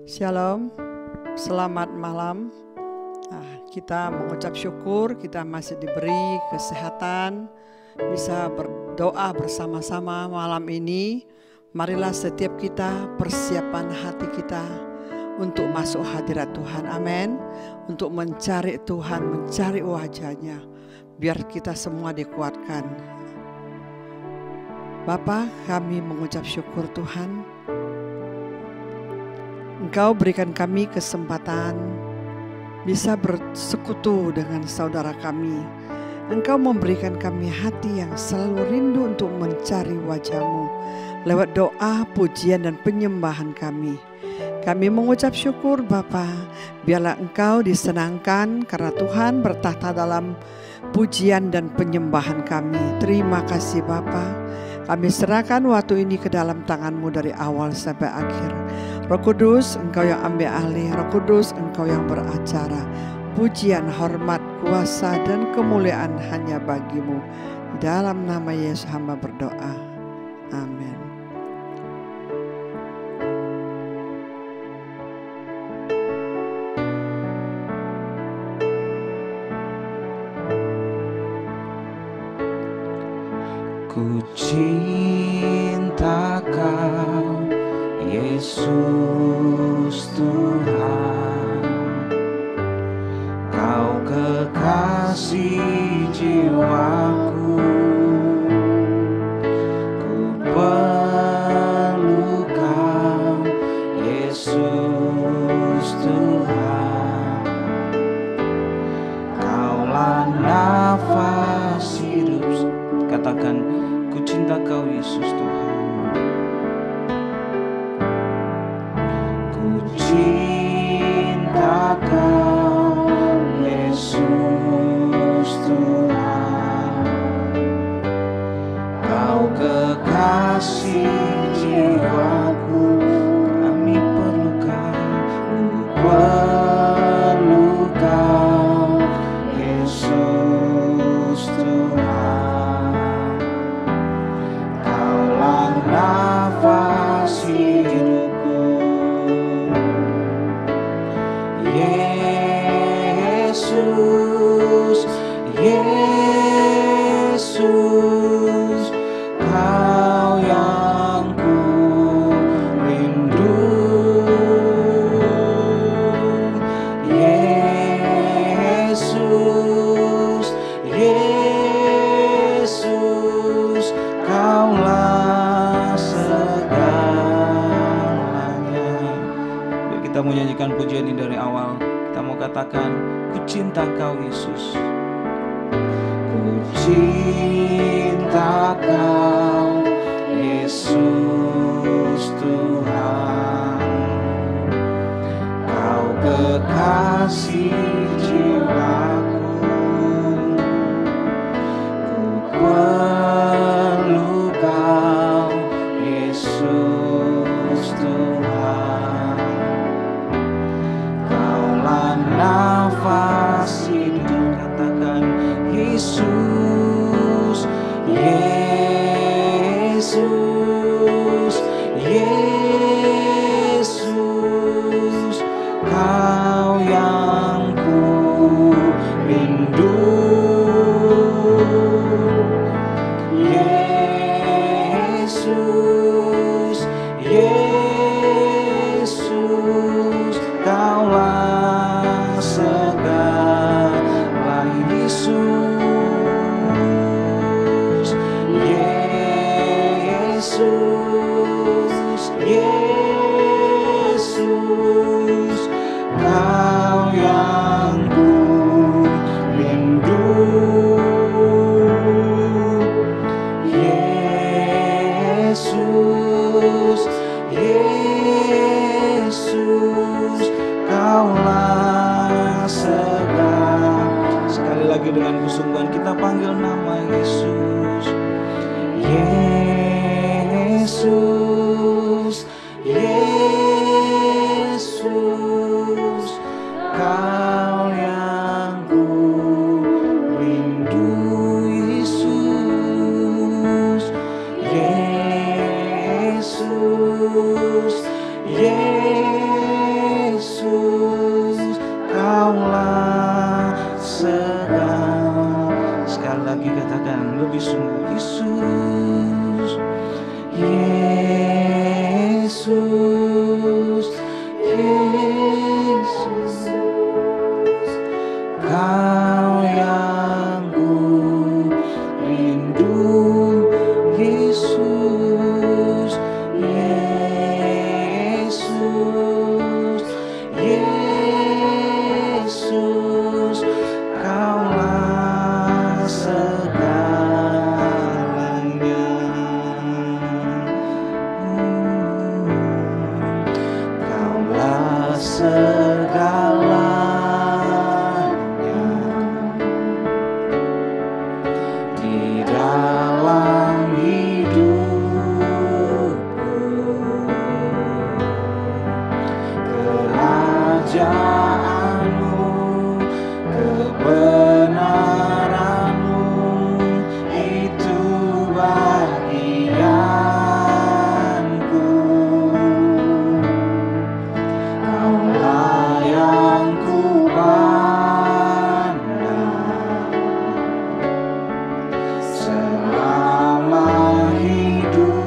Shalom, selamat malam. Kita mengucap syukur kita masih diberi kesehatan, bisa berdoa bersama-sama malam ini. Marilah setiap kita persiapan hati kita untuk masuk hadirat Tuhan, amin. Untuk mencari Tuhan, mencari wajahnya, biar kita semua dikuatkan. Bapa, kami mengucap syukur Tuhan, Engkau berikan kami kesempatan bisa bersekutu dengan saudara kami. Engkau memberikan kami hati yang selalu rindu untuk mencari wajah-Mu lewat doa, pujian, dan penyembahan kami. Kami mengucap syukur Bapa, biarlah Engkau disenangkan karena Tuhan bertahta dalam pujian dan penyembahan kami. Terima kasih Bapa. Kami serahkan waktu ini ke dalam tangan-Mu dari awal sampai akhir. Roh Kudus, Engkau yang ambil alih. Roh Kudus, Engkau yang beracara. Pujian, hormat, kuasa, dan kemuliaan hanya bagi-Mu. Di dalam nama Yesus hamba berdoa. Amin. Ku cinta Kau, Yesus Tuhan, Kau kekasih jiwaku. Ku perlu Kau, Yesus Tuhan, Kaulah nafas hidup. Katakan, ku cinta Kau Yesus Tuhan. Ku cinta Kau Yesus Tuhan, Kau kekasih jiwaku. Kami perlu Kau, ku perlu Kau Yesus Tuhan, Kaulah nafas hidupku. Yesus, Yesus, Kau yang ku rindu. Yesus, Yesus, Kaulah segalanya. Biar kita mau nyanyikan pujian ini dari awal. Kita mau katakan, ku cinta Kau Yesus. Ku cinta Kau Yesus Tuhan, Kau kekasih jiwaku. Ku perlu Kau Yesus Tuhan, Kaulah nafas hidup. Katakan, Yesus, Yesus, Yesus, Kau yang ku rindu. Yesus, Yesus, Kaulah segala. Yesus, Yesus, Yesus, Kau yang ku rindu. Yesus, Yesus, Kaulah segala. Sekali lagi dengan kesungguhan kita panggil nama Yesus. Yesus, Yesus, Kau yang ku rindu. Yesus, Yesus, Yesus, Yesus, Yesus, Yesus, Kau yang ku rindu, Yesus, Yesus, Yesus, Kaulah segalanya. Kaulah segalanya di dalam hidupku. Kerajaanmu, kebenaranmu, itu bagianku. Kaulah yang ku pandang selama hidupku.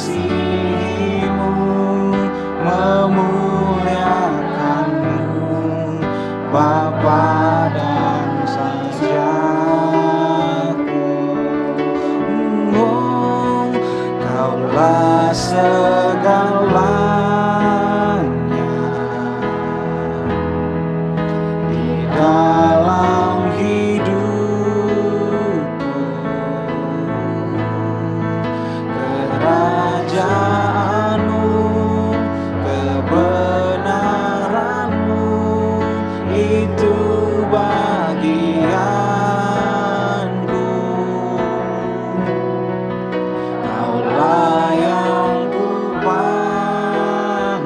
Mengasihimu, memuliakanmu, Bapa dan Rajaku. Oh, Kaulah segalanya di dalam hidupku. Kerajaanmu, kebenaranmu, itu bagianku. Kaulah yang ku pandang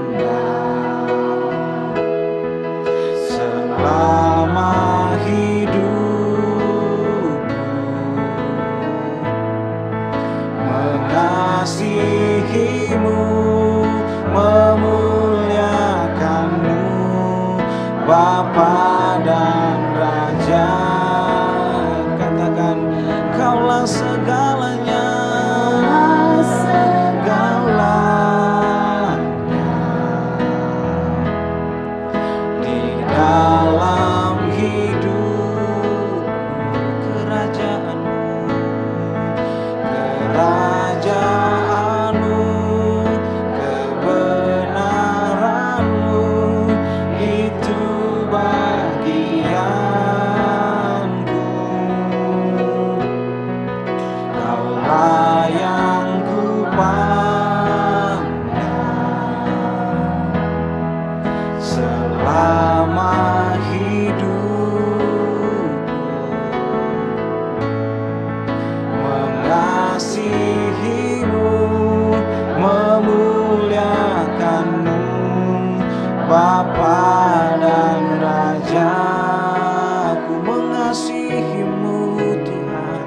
selama hidupku. Mengasihimu, memuliakanmu, Bapa dan Raja. Katakan, Kaulah segalanya, segalanya di dalam hidup. Kerajaanmu, kerajaanmu, kebenaranmu, itu bagianku. Kaulah yang ku pandang selama hidupku. Mengasihimu, memuliakanmu, Bapa dan Rajaku. Mengasihimu, Tuhan,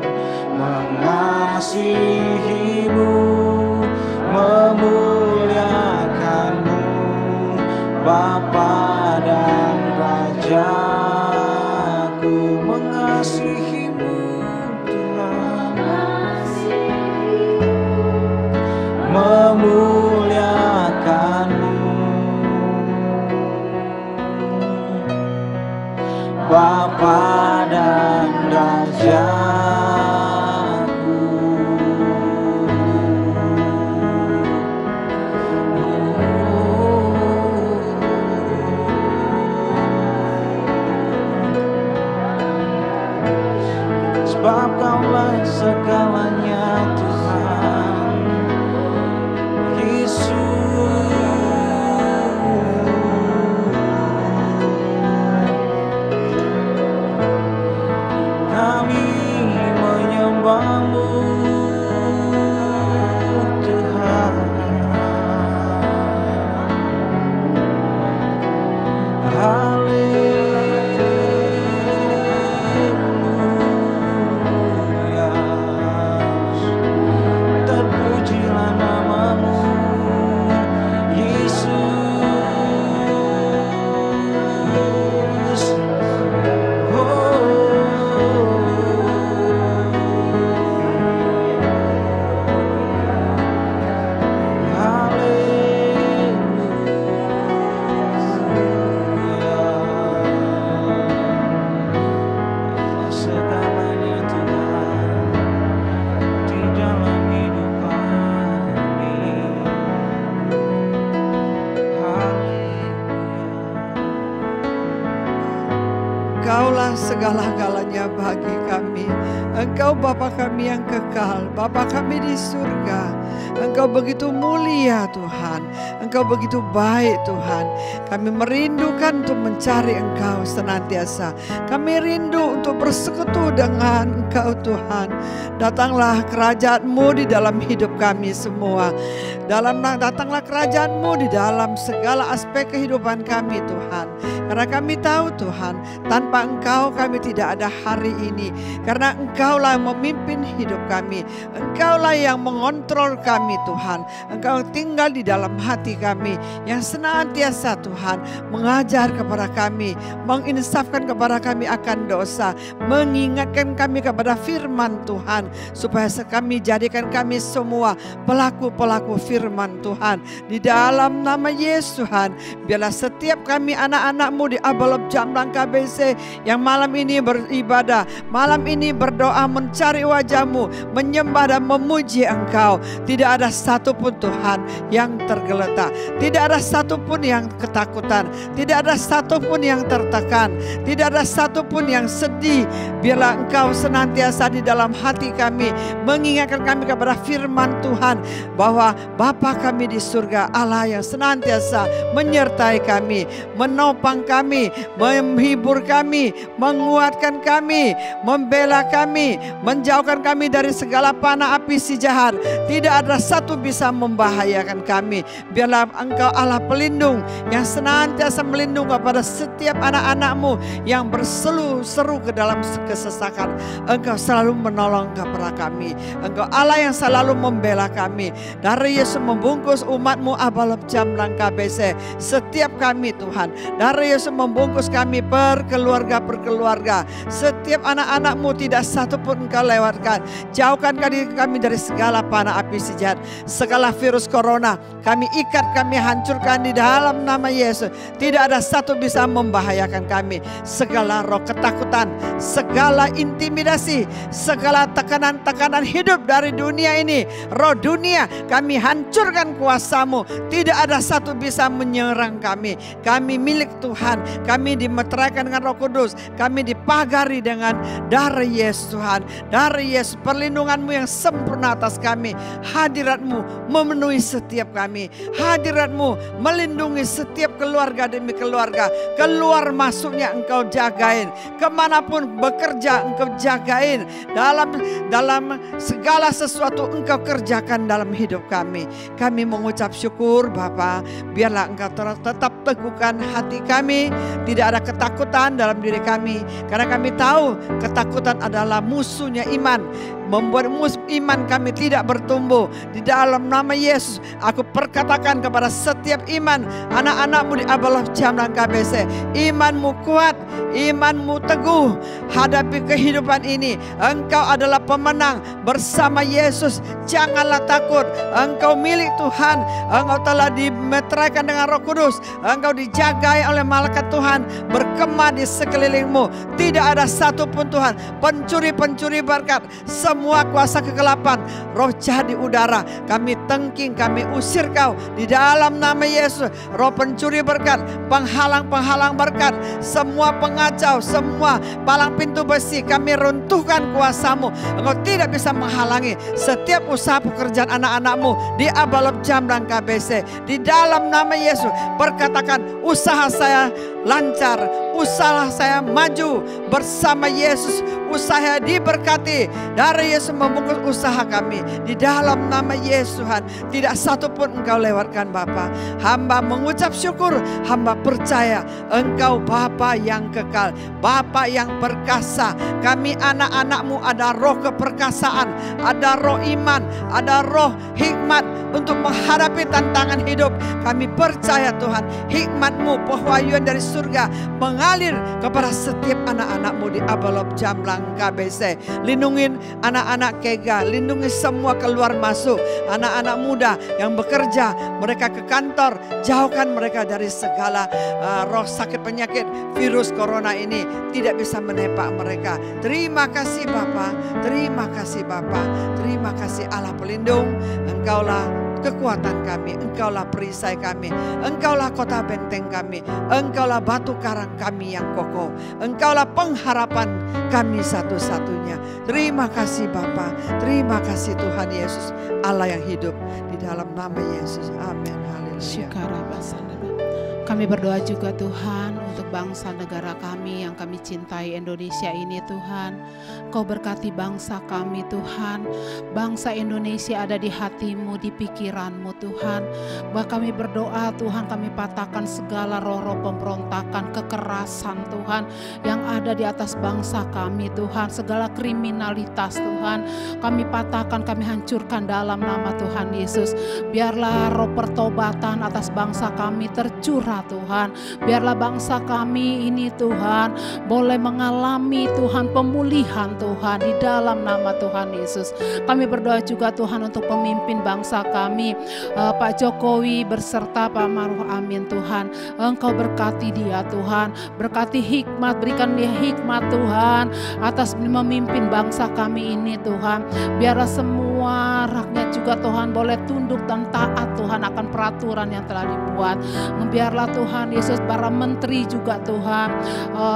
mengasihimu, memuliakanmu, Bapa dan Rajaku. Mengasihimu, Tuhan, memuliakanmu, Bapa dan Rajaku. Sebab Kaulah segalanya, Tuhan Yesus. Kami menyembah-Mu, Tuhan. Haleluya. Engkaulah segala-galanya bagi kami. Engkau Bapa kami yang kekal, Bapa kami di surga. Engkau begitu mulia Tuhan, Engkau begitu baik Tuhan. Kami merindukan untuk mencari Engkau senantiasa. Kami rindu untuk bersekutu dengan Engkau Tuhan. Datanglah kerajaan-Mu di dalam hidup kami semua. Datanglah kerajaan-Mu di dalam segala aspek kehidupan kami Tuhan. Karena kami tahu Tuhan, tanpa Engkau kami tidak ada hari ini. Karena Engkaulah yang memimpin hidup kami. Engkaulah yang mengontrol kami Tuhan. Engkau tinggal di dalam hati kami yang senantiasa Tuhan mengajar kepada kami, menginsafkan kepada kami akan dosa, mengingatkan kami kepada firman Tuhan, supaya kami jadikan kami semua pelaku-pelaku firman Tuhan. Di dalam nama Yesus Tuhan, biarlah setiap kami anak-anak-Mu di Abalop Jamlang KBC yang malam ini beribadah, malam ini berdoa mencari wajah-Mu, menyembah dan memuji Engkau. Tidak ada satupun Tuhan yang tergeletak, tidak ada satupun yang ketakutan, tidak ada satupun yang tertekan, tidak ada satupun yang sedih. Biarlah Engkau senantiasa di dalam hati kami, mengingatkan kami kepada firman Tuhan, bahwa Bapa kami di surga, Allah yang senantiasa menyertai kami, menopang kami, menghibur kami, menguatkan kami, membela kami, menjauhkan kami dari segala panah api si jahat. Tidak ada satu bisa membahayakan kami. Biarlah Engkau Allah pelindung yang senantiasa melindungi kepada setiap anak-anak-Mu yang berseru-seru ke dalam kesesakan. Engkau selalu menolong kepada kami. Engkau Allah yang selalu membela kami. Dari Yesus membungkus umat-Mu Abalop Jamlang KBC, setiap kami Tuhan. Dari Yesus membungkus kami berkeluarga. Setiap anak-anak-Mu tidak satupun Engkau lewatkan. Jauhkan kami dari segala panah api si jahat. Segala virus corona kami ikat, kami hancurkan di dalam nama Yesus. Tidak ada satu bisa membahayakan kami. Segala roh ketakutan, segala intimidasi, segala tekanan-tekanan hidup dari dunia ini, roh dunia, kami hancurkan kuasa-Mu. Tidak ada satu bisa menyerang kami. Kami milik Tuhan. Kami dimeteraikan dengan Roh Kudus. Kami dipagari dengan darah Yesus Tuhan. Darah Yesus, perlindungan-Mu yang sempurna atas kami. Hadirat-Mu memenuhi setiap kami. Hadirat-Mu melindungi setiap keluarga demi keluarga. Keluar masuknya Engkau jagain. Kemanapun bekerja Engkau jagain. Dalam segala sesuatu Engkau kerjakan dalam hidup kami. Kami mengucap syukur Bapa. Biarlah Engkau tetap teguhkan hati kami. Tidak ada ketakutan dalam diri kami. Karena kami tahu ketakutan adalah musuhnya iman. Membuat iman kami tidak bertumbuh. Di dalam nama Yesus, aku perkatakan kepada setiap iman anak-anak-Mu di Abalop Jamlang KBC, iman-Mu kuat, iman-Mu teguh. Hadapi kehidupan ini. Engkau adalah pemenang bersama Yesus. Janganlah takut. Engkau milik Tuhan. Engkau telah dimeteraikan dengan Roh Kudus. Engkau dijagai oleh malaikat Tuhan, berkemah di sekelilingmu. Tidak ada satupun Tuhan pencuri-pencuri berkat, semua kuasa kegelapan, roh jahat di udara, kami tengking, kami usir kau di dalam nama Yesus. Roh pencuri berkat, penghalang-penghalang berkat, semua pengacau, semua palang pintu besi, kami runtuhkan kuasa-Mu. Engkau tidak bisa menghalangi setiap usaha pekerjaan anak-anak-Mu di Abalop Jamlang KBC. Di dalam nama Yesus, perkatakan usaha saya lancar, usaha saya maju bersama Yesus. Usaha diberkati. Dari Yesus membungkus usaha kami. Di dalam nama Yesus Tuhan, tidak satupun Engkau lewatkan Bapa. Hamba mengucap syukur. Hamba percaya Engkau Bapa yang kekal, Bapa yang perkasa. Kami anak-anak-Mu ada roh keperkasaan, ada roh iman, ada roh hikmat untuk menghadapi tantangan hidup. Kami percaya Tuhan, hikmat-Mu, pewahyuan dari surga mengalir kepada setiap anak-anak-Mu di Abalop Jamlang KBC. Lindungin anak-anak Kega, lindungi semua keluar masuk, anak-anak muda yang bekerja, mereka ke kantor, jauhkan mereka dari segala roh sakit penyakit virus corona ini tidak bisa menepak mereka. Terima kasih Bapa, terima kasih Bapa, terima kasih Allah pelindung. Engkaulah kekuatan kami, Engkaulah perisai kami, Engkaulah kota benteng kami, Engkaulah batu karang kami yang kokoh, Engkaulah pengharapan kami satu-satunya. Terima kasih Bapa, terima kasih Tuhan Yesus, Allah yang hidup, di dalam nama Yesus. Amin. Haleluya. Kami berdoa juga Tuhan untuk bangsa negara kami yang kami cintai, Indonesia ini Tuhan. Kau berkati bangsa kami Tuhan. Bangsa Indonesia ada di hatimu, di pikiranmu Tuhan. Bahwa kami berdoa Tuhan, kami patahkan segala roh-roh pemberontakan, kekerasan Tuhan yang ada di atas bangsa kami Tuhan. Segala kriminalitas Tuhan kami patahkan, kami hancurkan dalam nama Tuhan Yesus. Biarlah roh pertobatan atas bangsa kami tercurah Tuhan. Biarlah bangsa kami ini Tuhan boleh mengalami Tuhan pemulihan Tuhan di dalam nama Tuhan Yesus. Kami berdoa juga Tuhan untuk pemimpin bangsa kami, Pak Jokowi berserta Pak Maruf Amin Tuhan. Engkau berkati dia Tuhan, berkati hikmat, berikan dia hikmat Tuhan atas memimpin bangsa kami ini Tuhan. Biarlah semua rakyat juga Tuhan boleh tunduk dan taat Tuhan akan peraturan yang telah dibuat. Biarlah Tuhan Yesus, para menteri juga Tuhan,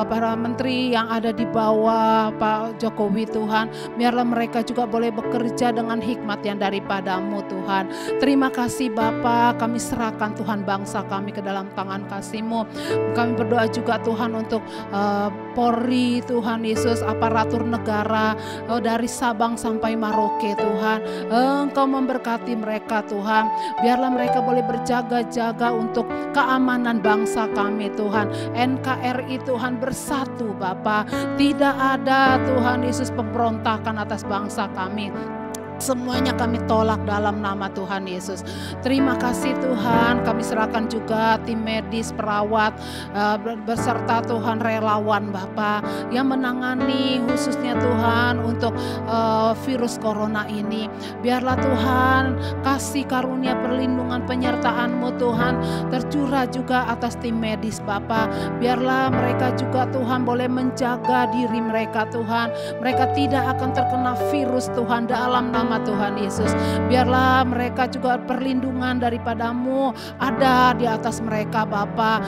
para menteri yang ada di bawah Pak Jokowi Tuhan, biarlah mereka juga boleh bekerja dengan hikmat yang daripadamu Tuhan. Terima kasih Bapa, kami serahkan Tuhan bangsa kami ke dalam tangan kasih-Mu. Kami berdoa juga Tuhan untuk Polri Tuhan Yesus, aparatur negara dari Sabang sampai Merauke Tuhan. Engkau memberkati mereka Tuhan, biarlah mereka boleh berjaga-jaga untuk keamanan bangsa kami Tuhan. NKRI Tuhan bersatu Bapa, tidak ada Tuhan Yesus pemberontakan atas bangsa kami. Semuanya kami tolak dalam nama Tuhan Yesus. Terima kasih Tuhan, kami serahkan juga tim medis, perawat, beserta Tuhan relawan Bapa yang menangani khususnya Tuhan untuk virus corona ini. Biarlah Tuhan kasih karunia perlindungan penyertaan-Mu Tuhan tercurah juga atas tim medis Bapa. Biarlah mereka juga Tuhan boleh menjaga diri mereka Tuhan. Mereka tidak akan terkena virus Tuhan dalam nama Tuhan Yesus. Biarlah mereka juga perlindungan daripada-Mu ada di atas mereka Bapa.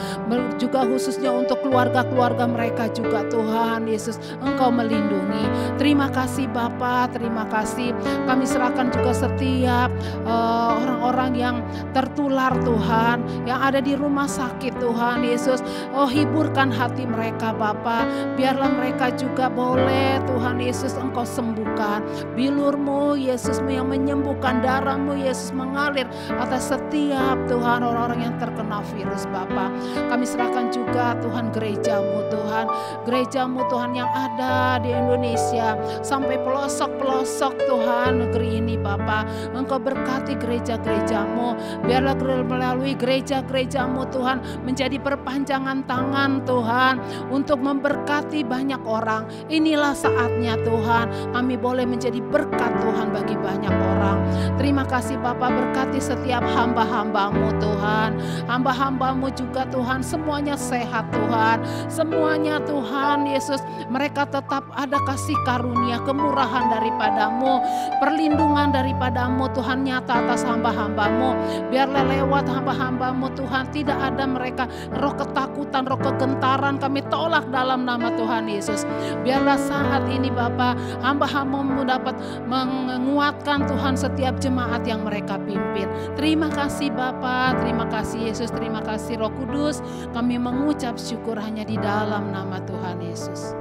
Juga khususnya untuk keluarga-keluarga mereka juga Tuhan Yesus, Engkau melindungi. Terima kasih Bapa, terima kasih. Kami serahkan juga setiap orang-orang yang tertular Tuhan, yang ada di rumah sakit Tuhan Yesus. Oh, hiburkan hati mereka Bapa. Biarlah mereka juga boleh Tuhan Yesus Engkau sembuhkan. Bilur-Mu Yesus yang menyembuhkan, darah-Mu Yesus mengalir atas setiap Tuhan orang-orang yang terkena virus Bapa. Kami serahkan juga Tuhan gereja-Mu Tuhan, gereja-Mu Tuhan yang ada di Indonesia sampai pelosok-pelosok Tuhan negeri ini Bapa. Engkau berkati gereja-gereja-Mu, biarlah melalui gereja-gereja-Mu Tuhan menjadi perpanjangan tangan Tuhan untuk memberkati banyak orang. Inilah saatnya Tuhan kami boleh menjadi berkat Tuhan bagi banyak orang. Terima kasih Bapa, berkati setiap hamba-hamba-Mu Tuhan. Hamba-hamba-Mu juga Tuhan semuanya sehat Tuhan. Semuanya Tuhan Yesus, mereka tetap ada kasih karunia, kemurahan daripada-Mu, perlindungan daripada-Mu Tuhan nyata atas hamba-hamba-Mu. Biarlah lewat hamba-hamba-Mu Tuhan tidak ada mereka roh ketakutan, roh kegentaran, kami tolak dalam nama Tuhan Yesus. Biarlah saat ini Bapa, hamba-hamba-Mu dapat menguatkan Tuhan setiap jemaat yang mereka pimpin. Terima kasih Bapa, terima kasih Yesus, terima kasih Roh Kudus. Kami mengucap syukur hanya di dalam nama Tuhan Yesus.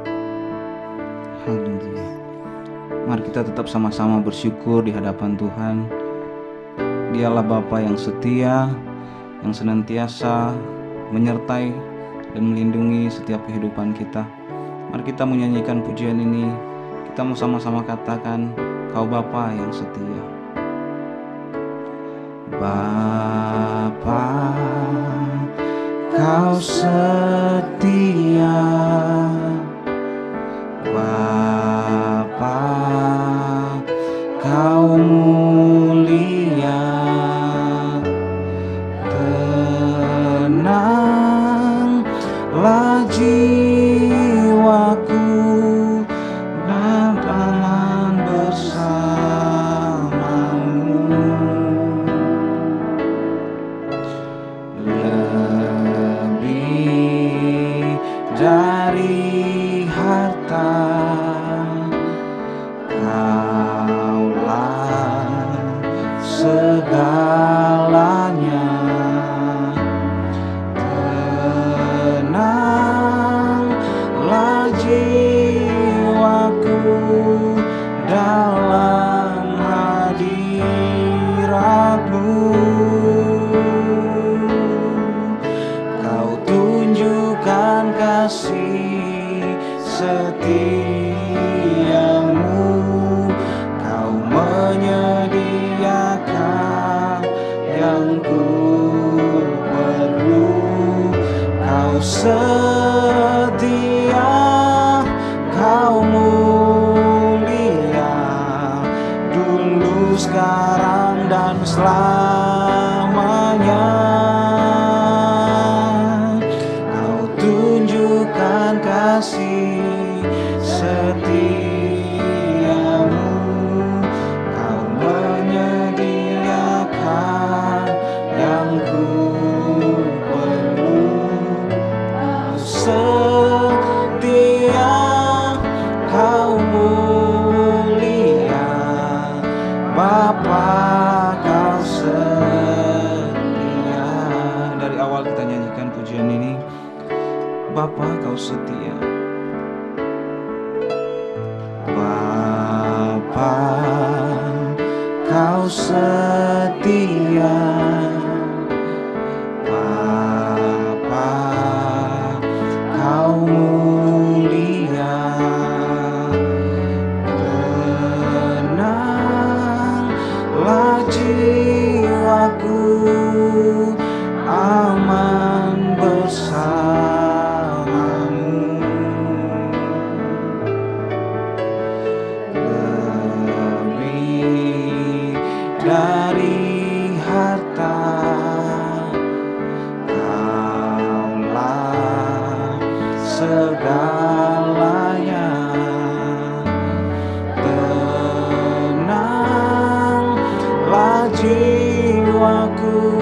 Haleluya. Mari kita tetap sama-sama bersyukur di hadapan Tuhan. Dialah Bapa yang setia, yang senantiasa menyertai dan melindungi setiap kehidupan kita. Mari kita menyanyikan pujian ini. Kita mau sama-sama katakan, Kau Bapa yang setia. Bapa, Kau setia. Bapa, Kau mulia. Tenanglah jiwaku dan aman bersamamu. setiamu, Kau menyediakan yang ku perlu. Kau setia, Kau mulia, dulu, sekarang, dan selamanya. Kau tunjukkan kasih setiamu, Kau menyediakan yang ku perlu. Kau setia, Kau mulia, Bapa, Kau setia. Dari awal kita nyanyikan pujian ini, Bapa, Kau setia. Bapa, Kau setia. Bapa, Kau mulia, tenanglah jiwaku, aman bersamamu. Lebih dari harta, Kaulah segalanya. Tenanglah jiwaku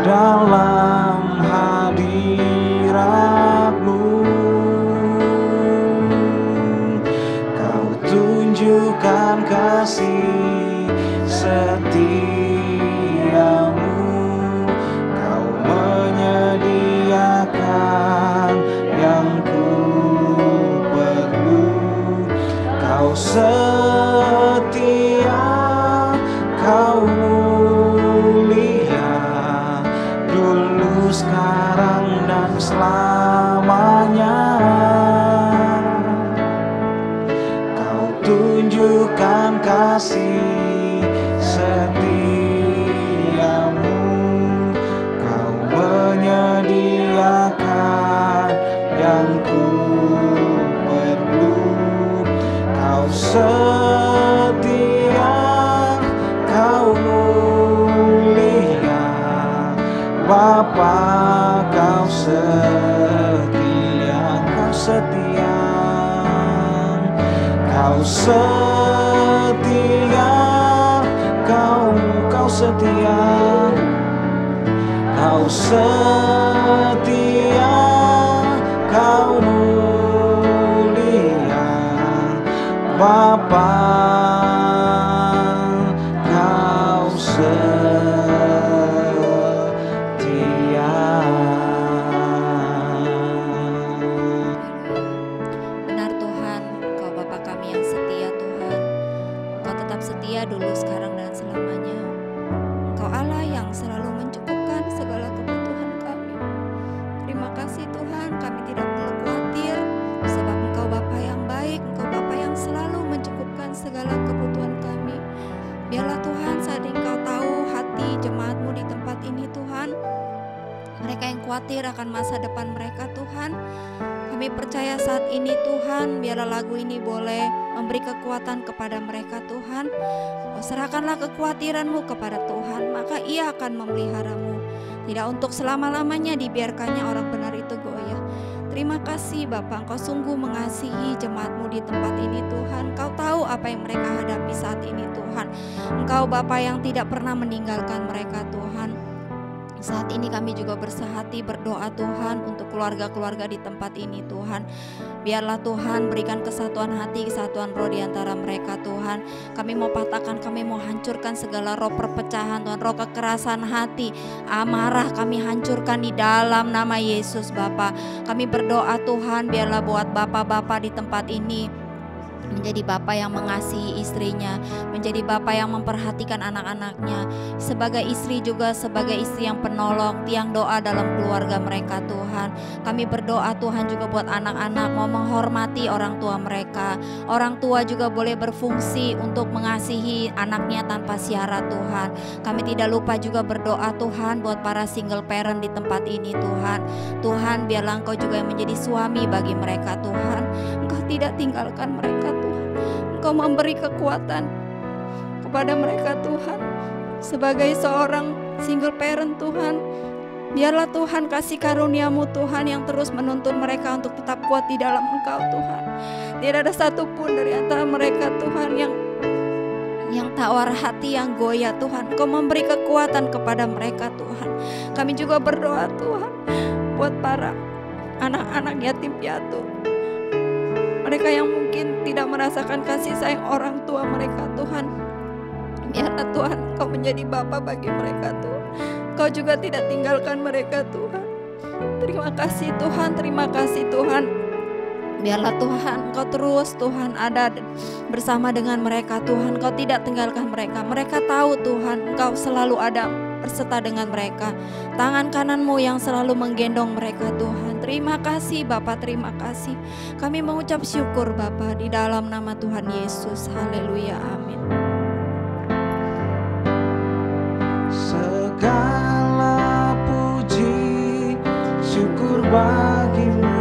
dalam hadirat-Mu. Kau tunjukkan kasih setiamu, Kau menyediakan yang ku perlu. Kau setia, Kau mulia, dulu, sekarang, dan selamanya. Kau tunjukkan kasih setiamu, Kau menyediakan yang ku perlu. Kau setia, Kau mulia, Bapa, Kau setia. Kau setia, Kau setia, Kau setia. Kau setia, Kau mulia, Bapa, Kau setia. Benar Tuhan, Kau Bapa kami yang setia Tuhan. Kau tetap setia dulu, sekarang, dan selamanya. Engkau Allah yang selalu mencukupkan segala kebutuhan kami. Terima kasih Tuhan, kami tidak perlu khawatir, sebab Engkau Bapa yang baik, Engkau Bapa yang selalu mencukupkan segala kebutuhan kami. Biarlah Tuhan, saat Engkau tahu hati jemaat-Mu di tempat ini Tuhan, mereka yang khawatir akan masa depan mereka Tuhan, kami percaya saat ini Tuhan, biarlah lagu ini boleh memberi kekuatan kepada mereka Tuhan. Serahkanlah kekhawatiran-Mu kepada Tuhan, maka Ia akan memelihara-Mu. Tidak untuk selama-lamanya dibiarkannya orang benar itu goyah. Terima kasih Bapa, Engkau sungguh mengasihi jemaat-Mu di tempat ini Tuhan. Engkau tahu apa yang mereka hadapi saat ini Tuhan. Engkau Bapa yang tidak pernah meninggalkan mereka Tuhan. Saat ini kami juga bersehati berdoa Tuhan untuk keluarga-keluarga di tempat ini Tuhan. Biarlah Tuhan berikan kesatuan hati, kesatuan roh di antara mereka Tuhan. Kami mau patahkan, kami mau hancurkan segala roh perpecahan Tuhan, roh kekerasan hati, amarah kami hancurkan di dalam nama Yesus Bapa. Kami berdoa Tuhan, biarlah buat Bapak-bapak di tempat ini menjadi Bapa yang mengasihi istrinya, menjadi Bapa yang memperhatikan anak-anaknya, sebagai istri juga sebagai istri yang penolong, tiang doa dalam keluarga mereka Tuhan. Kami berdoa Tuhan juga buat anak-anak mau menghormati orang tua mereka. Orang tua juga boleh berfungsi untuk mengasihi anaknya tanpa syarat Tuhan. Kami tidak lupa juga berdoa Tuhan buat para single parent di tempat ini Tuhan. Tuhan, biarlah Engkau juga yang menjadi suami bagi mereka Tuhan. Engkau tidak tinggalkan mereka Tuhan. Engkau memberi kekuatan kepada mereka Tuhan. Sebagai seorang single parent Tuhan, biarlah Tuhan kasih karunia-Mu Tuhan yang terus menuntun mereka untuk tetap kuat di dalam Engkau Tuhan. Tidak ada satupun dari antara mereka Tuhan yang tawar hati, yang goyah Tuhan. Engkau memberi kekuatan kepada mereka Tuhan. Kami juga berdoa Tuhan buat para anak-anak yatim piatu, mereka yang mungkin tidak merasakan kasih sayang orang tua mereka Tuhan. Biarlah Tuhan Kau menjadi Bapa bagi mereka Tuhan. Kau juga tidak tinggalkan mereka Tuhan. Terima kasih Tuhan, terima kasih Tuhan. Biarlah Tuhan Kau terus Tuhan ada bersama dengan mereka Tuhan. Kau tidak tinggalkan mereka. Mereka tahu Tuhan Kau selalu ada berserta dengan mereka. Tangan kanan-Mu yang selalu menggendong mereka Tuhan. Terima kasih Bapa, terima kasih. Kami mengucap syukur Bapa di dalam nama Tuhan Yesus. Haleluya, amin. Segala puji syukur bagi-Mu,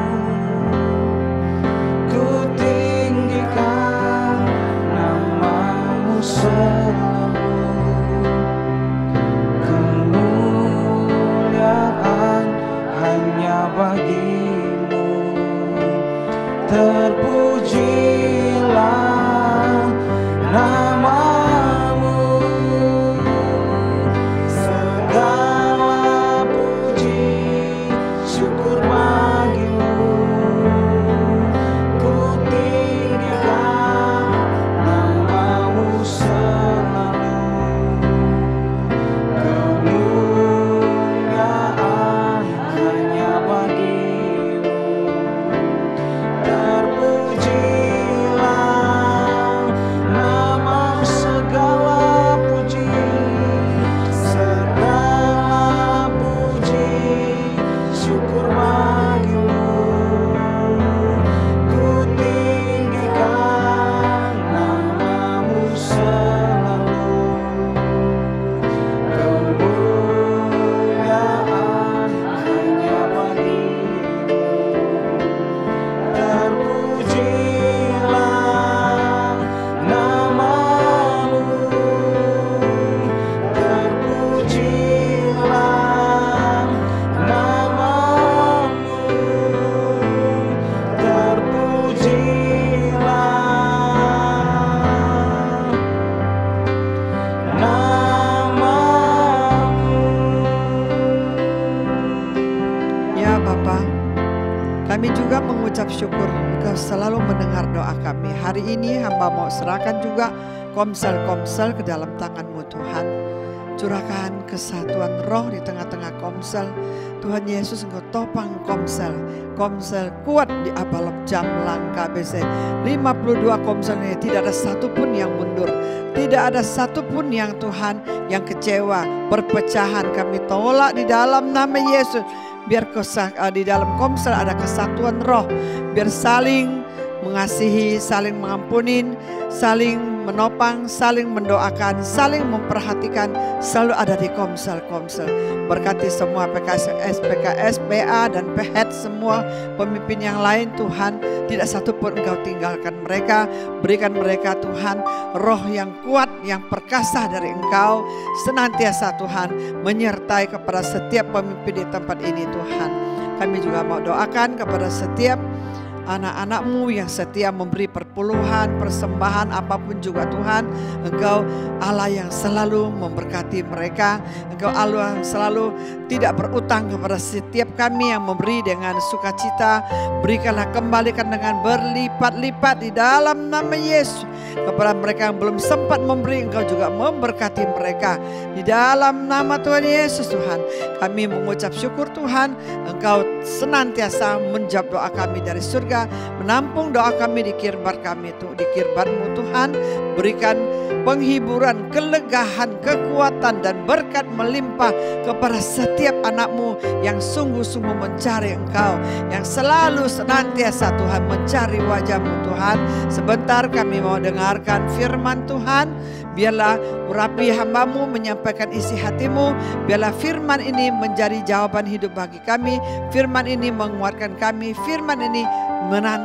ku tinggikan nama-Mu selalu. Kemuliaan hanya bagi-Mu, terpujilah nama-Mu. Segala puji syukur bagi-Mu, ku tinggikan nama-Mu selalu. Kemuliaan hanya bagi-Mu, terpujilah nama-Mu. Segala puji, segala puji syukur bagi-Mu, ku tinggikan nama-Mu selalu. Kemuliaan hanya bagi-Mu, terpujilah nama-Mu, terpujilah nama-Mu, terpujilah nama-Mu. Ya Bapa, kami juga mengucap syukur Engkau selalu mendengar doa kami. Hari ini hamba mau serahkan juga komsel-komsel ke dalam tangan-Mu Tuhan. Curahkan kesatuan roh di tengah-tengah komsel. Tuhan Yesus, Engkau topang komsel. Komsel kuat di Abalok Jamlang KBC. 52 komsel ini tidak ada satupun yang mundur. Tidak ada satupun yang Tuhan yang kecewa. Perpecahan kami tolak di dalam nama Yesus. Biar di dalam komsel ada kesatuan roh. Biar saling mengasihi, saling mengampunin, saling menopang, saling mendoakan, saling memperhatikan, selalu ada di komsel-komsel. Berkati semua PKS, PKS, PA dan PHED, semua pemimpin yang lain Tuhan, tidak satupun Engkau tinggalkan mereka. Berikan mereka Tuhan roh yang kuat, yang perkasa dari Engkau, senantiasa Tuhan menyertai kepada setiap pemimpin di tempat ini Tuhan. Kami juga mau doakan kepada setiap anak-anak-Mu yang setia memberi perpuluhan, persembahan apapun juga Tuhan. Engkau Allah yang selalu memberkati mereka. Engkau Allah yang selalu tidak berutang kepada setiap kami yang memberi dengan sukacita. Berikanlah, kembalikan dengan berlipat-lipat di dalam nama Yesus. Kepada mereka yang belum sempat memberi, Engkau juga memberkati mereka. Di dalam nama Tuhan Yesus Tuhan, kami mengucap syukur Tuhan. Engkau senantiasa menjawab doa kami dari surga, menampung doa kami di kirbat kami itu, di kirbat-Mu Tuhan. Berikan penghiburan, kelegahan, kekuatan dan berkat melimpah kepada setiap anak-Mu yang sungguh-sungguh mencari Engkau, yang selalu senantiasa Tuhan mencari wajah-Mu Tuhan. Sebentar kami mau dengarkan firman Tuhan. Biarlah urapi hamba-Mu menyampaikan isi hati-Mu. Biarlah firman ini menjadi jawaban hidup bagi kami. Firman ini menguatkan kami. Firman ini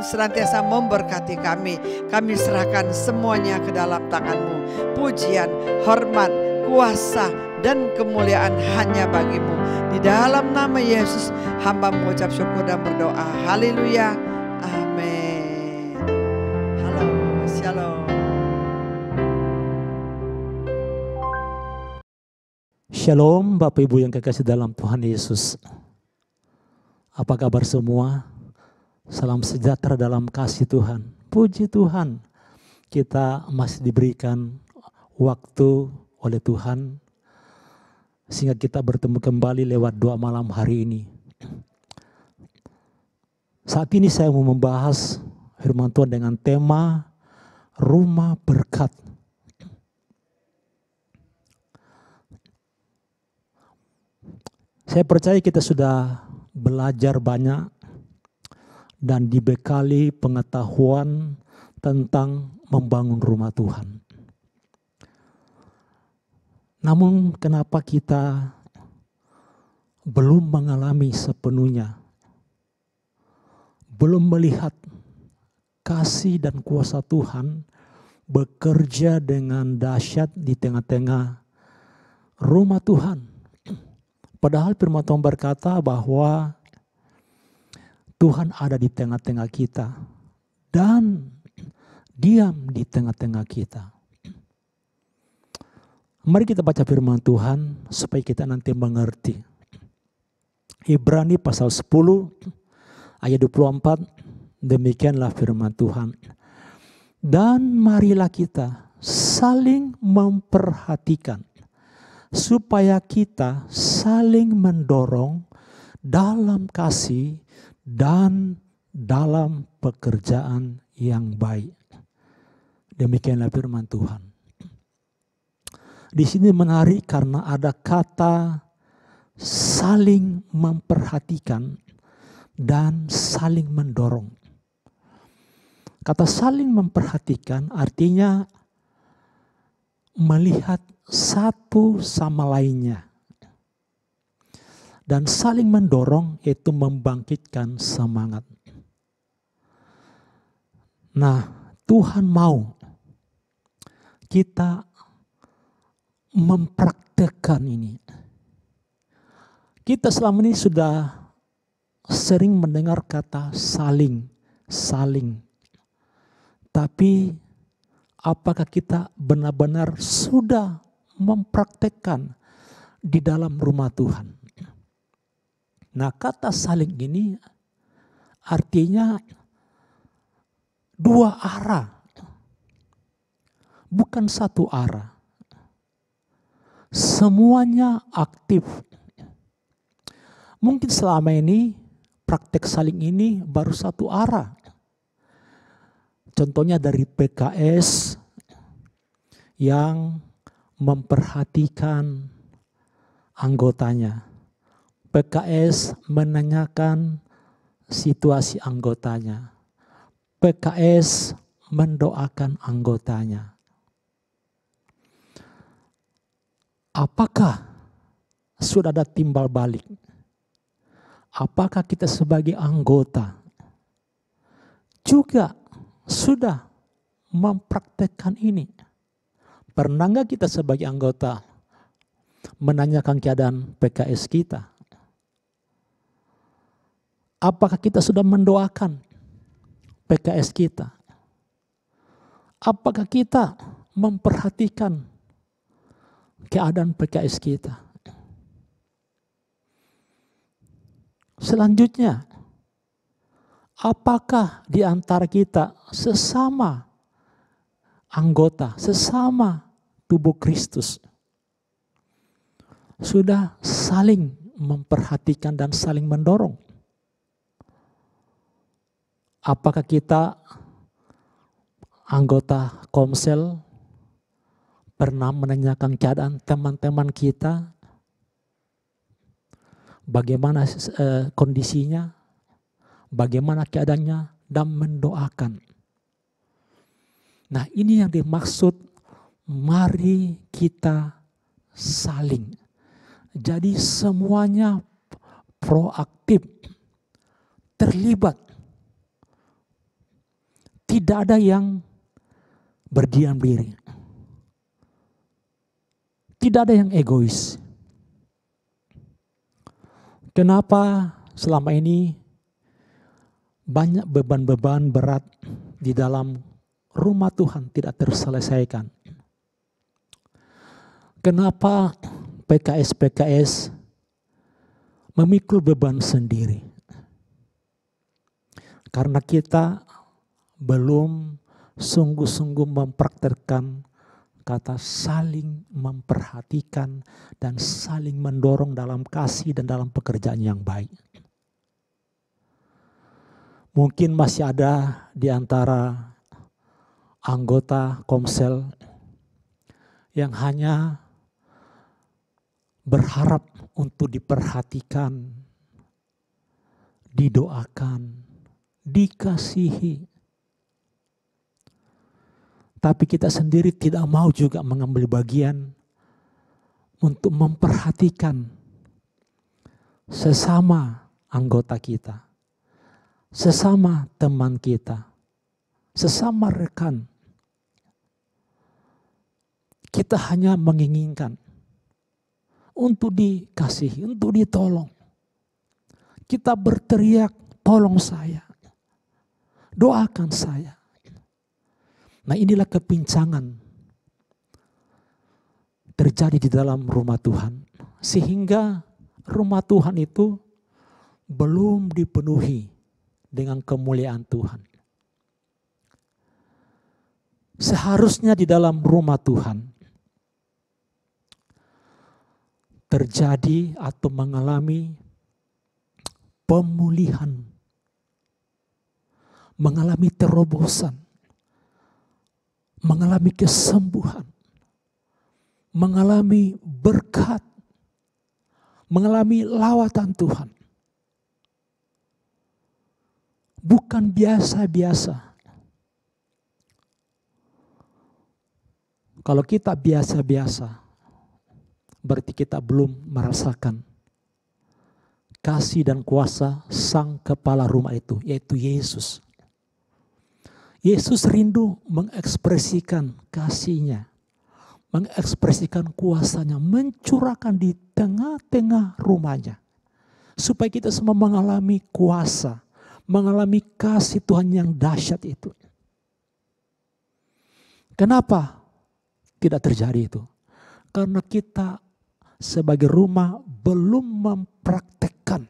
senantiasa memberkati kami. Kami serahkan semuanya ke dalam tangan-Mu. Pujian, hormat, kuasa, dan kemuliaan hanya bagi-Mu. Di dalam nama Yesus hamba mengucap syukur dan berdoa. Haleluya. Amin. Halo, shalom. Shalom Bapak Ibu yang kekasih dalam Tuhan Yesus. Apa kabar semua? Salam sejahtera dalam kasih Tuhan. Puji Tuhan, kita masih diberikan waktu oleh Tuhan sehingga kita bertemu kembali lewat doa malam hari ini. Saat ini saya mau membahas firman Tuhan dengan tema rumah berkat. Saya percaya kita sudah belajar banyak dan dibekali pengetahuan tentang membangun rumah Tuhan. Namun kenapa kita belum mengalami sepenuhnya, belum melihat kasih dan kuasa Tuhan bekerja dengan dahsyat di tengah-tengah rumah Tuhan? Padahal firman Tuhan berkata bahwa Tuhan ada di tengah-tengah kita dan diam di tengah-tengah kita. Mari kita baca firman Tuhan supaya kita nanti mengerti. Ibrani pasal 10 ayat 24, demikianlah firman Tuhan. Dan marilah kita saling memperhatikan supaya kita saling mendorong dalam kasih dan dalam pekerjaan yang baik. Demikianlah firman Tuhan. Di sini menarik karena ada kata saling memperhatikan dan saling mendorong. Kata saling memperhatikan artinya melihat satu sama lainnya. Dan saling mendorong itu membangkitkan semangat. Nah, Tuhan mau kita mempraktekkan ini. Kita selama ini sudah sering mendengar kata saling. Tapi apakah kita benar-benar sudah mempraktekkan di dalam rumah Tuhan? Nah, kata saling ini artinya dua arah, bukan satu arah. Semuanya aktif. Mungkin selama ini praktek saling ini baru satu arah. Contohnya dari PKS yang memperhatikan anggotanya. PKS menanyakan situasi anggotanya. PKS mendoakan anggotanya. Apakah sudah ada timbal balik? Apakah kita sebagai anggota juga sudah mempraktekkan ini? Pernah nggak kita sebagai anggota menanyakan keadaan PKS kita? Apakah kita sudah mendoakan PKS kita? Apakah kita memperhatikan keadaan PKS kita? Selanjutnya, apakah di antara kita sesama anggota, sesama tubuh Kristus sudah saling memperhatikan dan saling mendorong? Apakah kita anggota Komsel pernah menanyakan keadaan teman-teman kita? Bagaimana kondisinya? Bagaimana keadaannya? Dan mendoakan. Nah, ini yang dimaksud, mari kita saling. Jadi semuanya proaktif, terlibat. Tidak ada yang berdiam diri. Tidak ada yang egois. Kenapa selama ini banyak beban-beban berat di dalam rumah Tuhan tidak terselesaikan? Kenapa PKS memikul beban sendiri? Karena kita belum sungguh-sungguh mempraktekkan kata saling memperhatikan dan saling mendorong dalam kasih dan dalam pekerjaan yang baik. Mungkin masih ada di antara anggota Komsel yang hanya berharap untuk diperhatikan, didoakan, dikasihi. Tapi kita sendiri tidak mau juga mengambil bagian untuk memperhatikan sesama anggota kita, sesama teman kita, sesama rekan. Kita hanya menginginkan untuk dikasihi, untuk ditolong. Kita berteriak, tolong saya, doakan saya. Nah, inilah kepincangan terjadi di dalam rumah Tuhan. Sehingga rumah Tuhan itu belum dipenuhi dengan kemuliaan Tuhan. Seharusnya di dalam rumah Tuhan terjadi atau mengalami pemulihan, mengalami terobosan, mengalami kesembuhan, mengalami berkat, mengalami lawatan Tuhan. Bukan biasa-biasa. Kalau kita biasa-biasa, berarti kita belum merasakan kasih dan kuasa sang kepala rumah itu, yaitu Yesus. Yesus rindu mengekspresikan kasih-Nya, mengekspresikan kuasanya, mencurahkan di tengah-tengah rumahnya. Supaya kita semua mengalami kuasa, mengalami kasih Tuhan yang dahsyat itu. Kenapa tidak terjadi itu? Karena kita sebagai rumah belum mempraktekkan.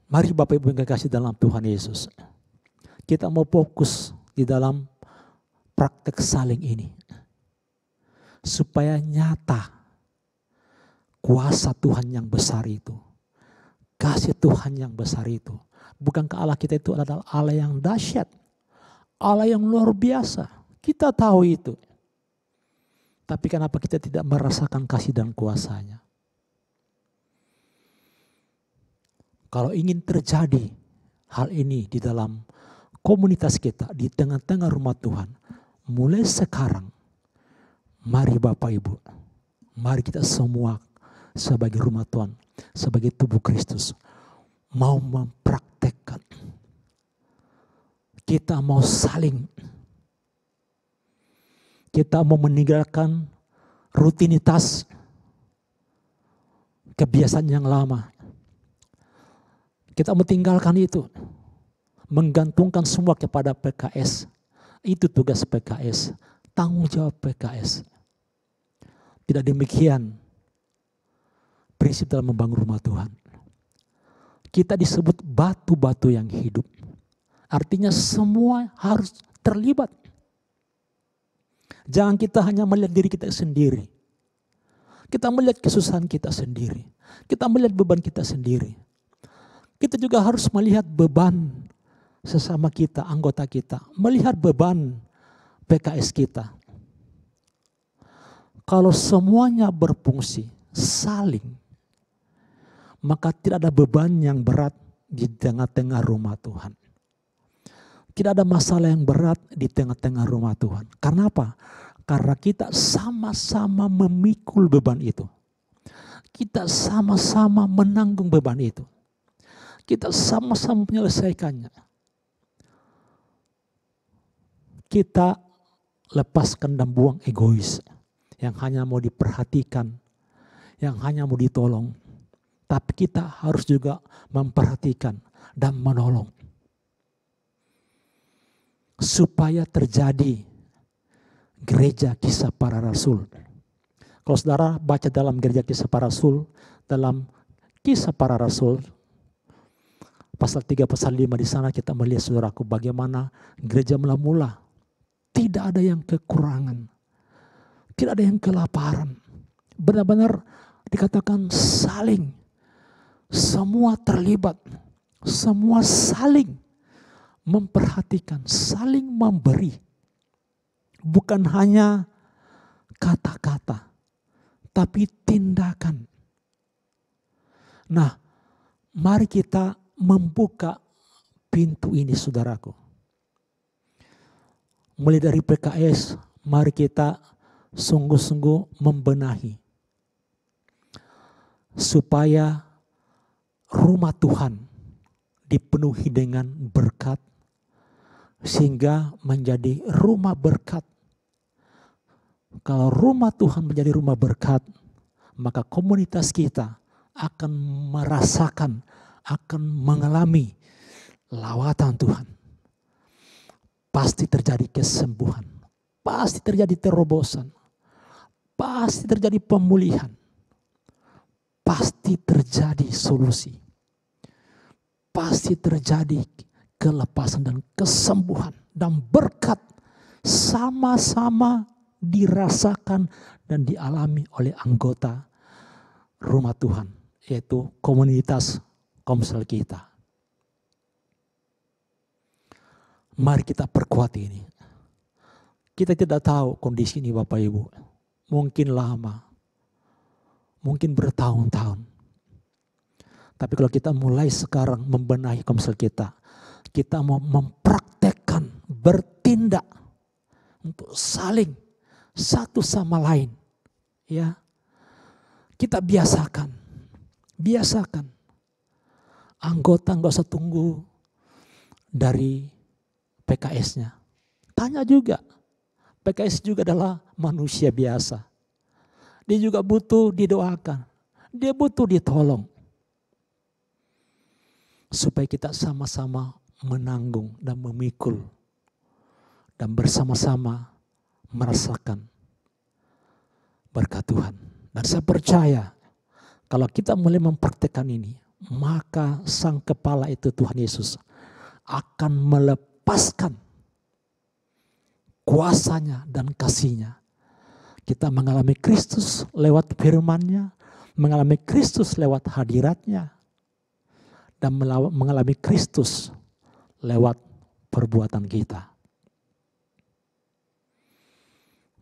Mari Bapak Ibu yang kekasih dalam Tuhan Yesus, kita mau fokus di dalam praktek saling ini. Supaya nyata kuasa Tuhan yang besar itu. Kasih Tuhan yang besar itu. Bukankah Allah kita itu adalah Allah yang dahsyat. Allah yang luar biasa. Kita tahu itu. Tapi kenapa kita tidak merasakan kasih dan kuasanya? Kalau ingin terjadi hal ini di dalam komunitas kita, di tengah-tengah rumah Tuhan, mulai sekarang, mari Bapak Ibu, mari kita semua sebagai rumah Tuhan, sebagai tubuh Kristus, mau mempraktekkan. Kita mau saling, kita mau meninggalkan rutinitas, kebiasaan yang lama. Kita meninggalkan itu, menggantungkan semua kepada PKS. Itu tugas PKS, tanggung jawab PKS. Tidak demikian prinsip dalam membangun rumah Tuhan. Kita disebut batu-batu yang hidup. Artinya semua harus terlibat. Jangan kita hanya melihat diri kita sendiri. Kita melihat kesusahan kita sendiri. Kita melihat beban kita sendiri. kita juga harus melihat beban sesama kita, anggota kita. Melihat beban PKS kita. Kalau semuanya berfungsi, saling, maka tidak ada beban yang berat di tengah-tengah rumah Tuhan. Tidak ada masalah yang berat di tengah-tengah rumah Tuhan. Karena apa? Karena kita sama-sama memikul beban itu. Kita sama-sama menanggung beban itu. Kita sama-sama menyelesaikannya. Kita lepaskan dan buang egois. Yang hanya mau diperhatikan. Yang hanya mau ditolong. Tapi kita harus juga memperhatikan dan menolong. Supaya terjadi gereja kisah para rasul. Kalau saudara baca dalam gereja kisah para rasul, dalam kisah para rasul, pasal 3, pasal 5 di sana kita melihat saudaraku bagaimana gereja mula-mula tidak ada yang kekurangan, tidak ada yang kelaparan. Benar-benar dikatakan saling, semua terlibat, semua saling memperhatikan, saling memberi. Bukan hanya kata-kata, tapi tindakan. Nah, mari kita membuka pintu ini saudaraku. Mulai dari PKS, mari kita sungguh-sungguh membenahi. Supaya rumah Tuhan dipenuhi dengan berkat. Sehingga menjadi rumah berkat. Kalau rumah Tuhan menjadi rumah berkat, maka komunitas kita akan merasakan, akan mengalami lawatan Tuhan. Pasti terjadi kesembuhan, pasti terjadi terobosan, pasti terjadi pemulihan, pasti terjadi solusi, pasti terjadi kelepasan dan kesembuhan dan berkat sama-sama dirasakan dan dialami oleh anggota rumah Tuhan, yaitu komunitas Komsel kita. Mari kita perkuat ini. Kita tidak tahu kondisi ini Bapak Ibu. Mungkin lama, mungkin bertahun-tahun. Tapi kalau kita mulai sekarang membenahi Komsel kita mau mempraktekkan, bertindak untuk saling satu sama lain. Ya, kita biasakan. Anggota nggak usah tunggu dari PKS-nya. Tanya juga. PKS juga adalah manusia biasa. Dia juga butuh didoakan. Dia butuh ditolong. Supaya kita sama-sama menanggung dan memikul. Dan bersama-sama merasakan berkat Tuhan. Dan saya percaya kalau kita mulai mempraktekkan ini, maka sang kepala itu Tuhan Yesus akan melepaskan kuasanya dan kasihnya. Kita mengalami Kristus lewat firman-Nya, mengalami Kristus lewat hadirat-Nya, dan mengalami Kristus lewat perbuatan kita.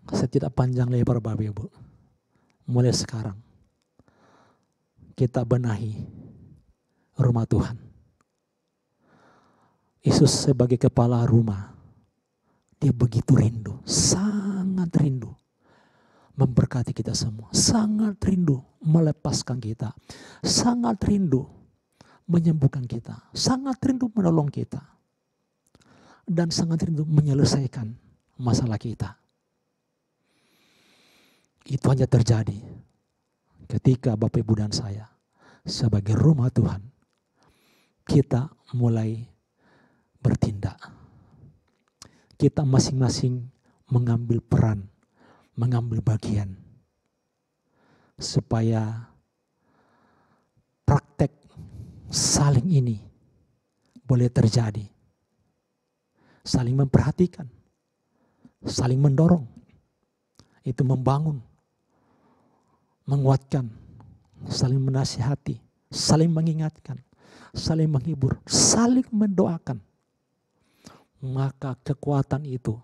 Saya tidak panjang lebar Bapak Ibu. Mulai sekarang kita benahi rumah Tuhan. Yesus sebagai kepala rumah, dia begitu rindu, sangat rindu memberkati kita semua, sangat rindu melepaskan kita, sangat rindu menyembuhkan kita, sangat rindu menolong kita, dan sangat rindu menyelesaikan masalah kita. Itu hanya terjadi ketika Bapak Ibu dan saya sebagai rumah Tuhan, kita mulai bertindak. Kita masing-masing mengambil peran, mengambil bagian. Supaya praktek saling ini boleh terjadi. Saling memperhatikan, saling mendorong. Itu membangun, menguatkan, saling menasihati, saling mengingatkan. saling menghibur, saling mendoakan. Maka kekuatan itu,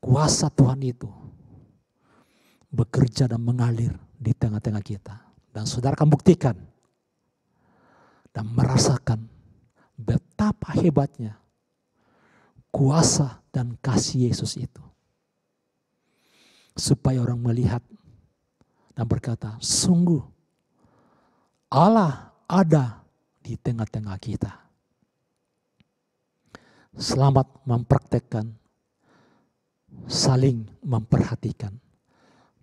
kuasa Tuhan itu bekerja dan mengalir di tengah-tengah kita. Dan saudara akan buktikan dan merasakan betapa hebatnya kuasa dan kasih Yesus itu. Supaya orang melihat dan berkata, sungguh Allah ada di tengah-tengah kita. Selamat mempraktekkan, saling memperhatikan,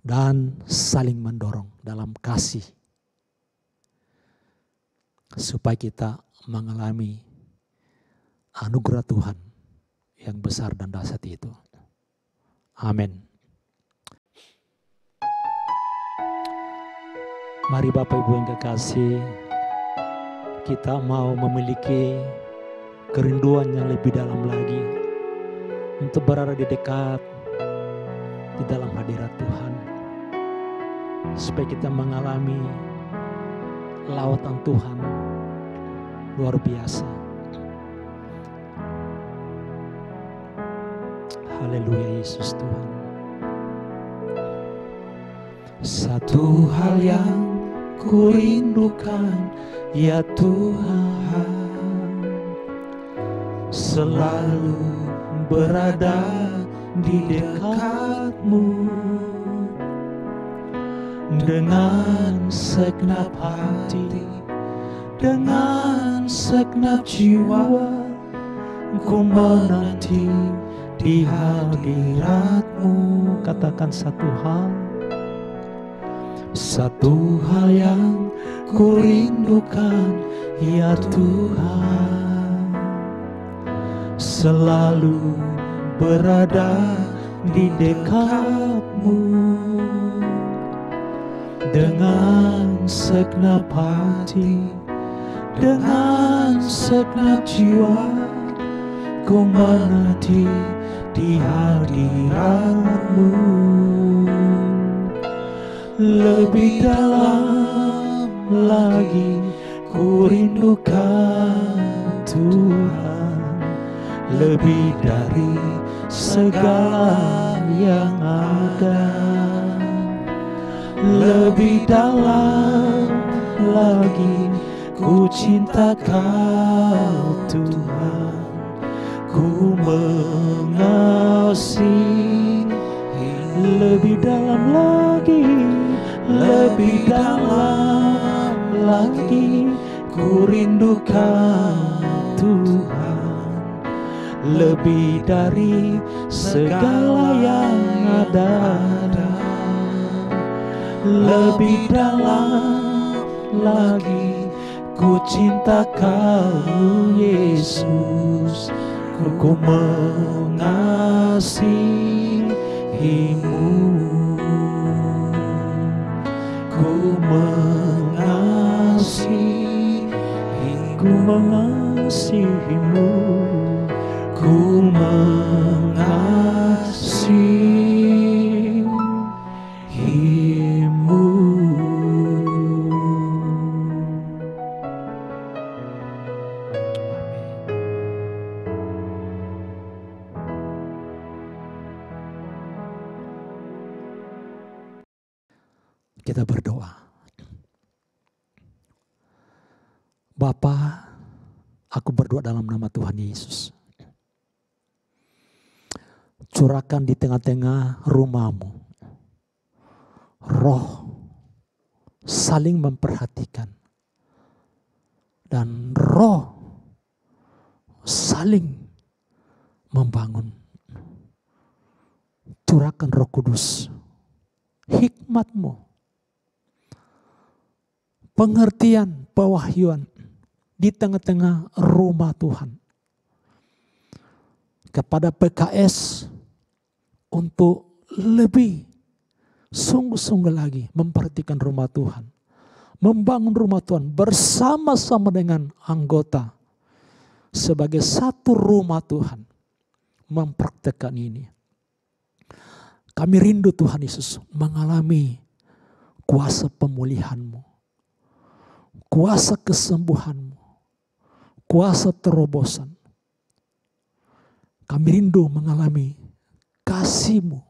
dan saling mendorong dalam kasih. Supaya kita mengalami anugerah Tuhan yang besar dan dahsyat itu. Amin. Mari Bapak Ibu yang kekasih, kita mau memiliki kerinduan yang lebih dalam lagi untuk berada di dekat di dalam hadirat Tuhan, supaya kita mengalami lawatan Tuhan luar biasa. Haleluya Yesus Tuhan. Satu hal yang kurindukan ya Tuhan, selalu berada di dekat-Mu dengan segenap hati, dengan segenap jiwa, ku menanti di hadirat-Mu. Katakan satu hal yang kurindukan ya Tuhan, selalu berada di dekat-Mu dengan segenap hati, dengan segenap jiwa, ku menanti di hadirat-Mu. Lebih dalam lagi ku rindukan Tuhan, lebih dari segala yang ada. Lebih dalam lagi ku cinta Kau Tuhan, ku mengasihi. Lebih dalam lagi, lebih dalam lagi ku rindukan Tuhan, lebih dari segala yang ada. Lebih dalam lagi ku cinta Kau Yesus, ku mengasihi-Mu, ku mengasihi-Mu, ku mengasihi-Mu. Kita berdoa. Bapa, aku berdoa dalam nama Tuhan Yesus. Curahkan di tengah-tengah rumah-Mu roh saling memperhatikan dan roh saling membangun. Curahkan Roh Kudus, hikmat-Mu, pengertian, pewahyuan di tengah-tengah rumah Tuhan. Kepada PKS untuk lebih sungguh-sungguh lagi memperhatikan rumah Tuhan. Membangun rumah Tuhan bersama-sama dengan anggota. Sebagai satu rumah Tuhan. Mempraktekkan ini. Kami rindu Tuhan Yesus mengalami kuasa pemulihan-Mu. kuasa kesembuhan-Mu, kuasa terobosan. Kami rindu mengalami kasih-Mu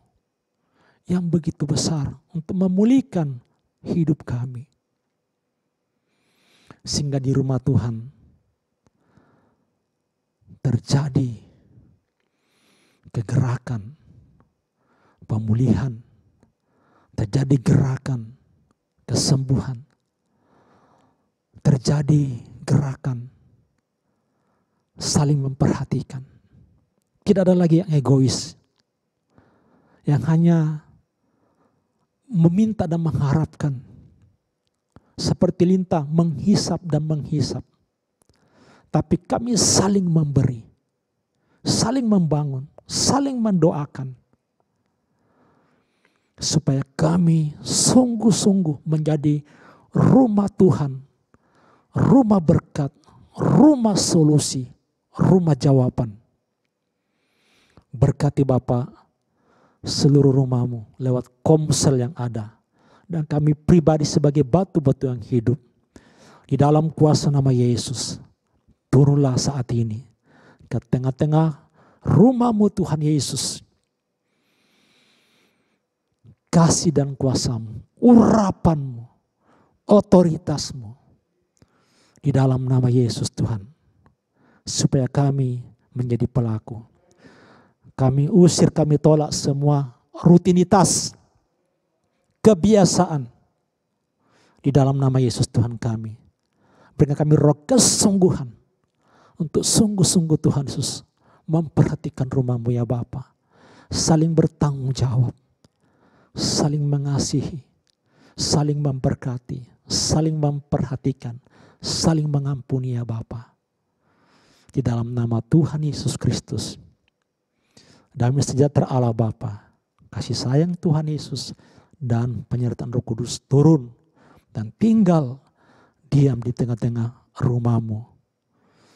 yang begitu besar untuk memulihkan hidup kami. Sehingga di rumah Tuhan terjadi kegerakan pemulihan, terjadi gerakan kesembuhan, terjadi gerakan saling memperhatikan. Tidak ada lagi yang egois, yang hanya meminta dan mengharapkan, seperti lintah menghisap dan menghisap. Tapi kami saling memberi, saling membangun, saling mendoakan, supaya kami sungguh-sungguh menjadi rumah Tuhan, rumah berkat, rumah solusi, rumah jawaban. Berkati Bapa seluruh rumah-Mu lewat komsel yang ada. Dan kami pribadi sebagai batu-batu yang hidup. Di dalam kuasa nama Yesus, turunlah saat ini ke tengah-tengah rumah-Mu Tuhan Yesus. Kasih dan kuasa-Mu, urapan-Mu, otoritas-Mu. Di dalam nama Yesus Tuhan. Supaya kami menjadi pelaku. Kami usir, kami tolak semua rutinitas, kebiasaan. Di dalam nama Yesus Tuhan kami. Berikan kami roh kesungguhan. Untuk sungguh-sungguh Tuhan Yesus memperhatikan rumah-Mu ya Bapa. Saling bertanggung jawab. Saling mengasihi. Saling memberkati. Saling memperhatikan. Saling mengampuni ya Bapa. Di dalam nama Tuhan Yesus Kristus. Damai sejahtera Allah Bapa, kasih sayang Tuhan Yesus, dan penyertaan Roh Kudus turun dan tinggal diam di tengah-tengah rumah-Mu.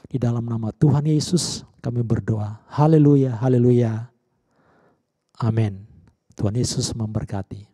Di dalam nama Tuhan Yesus kami berdoa. Haleluya, haleluya. Amin. Tuhan Yesus memberkati.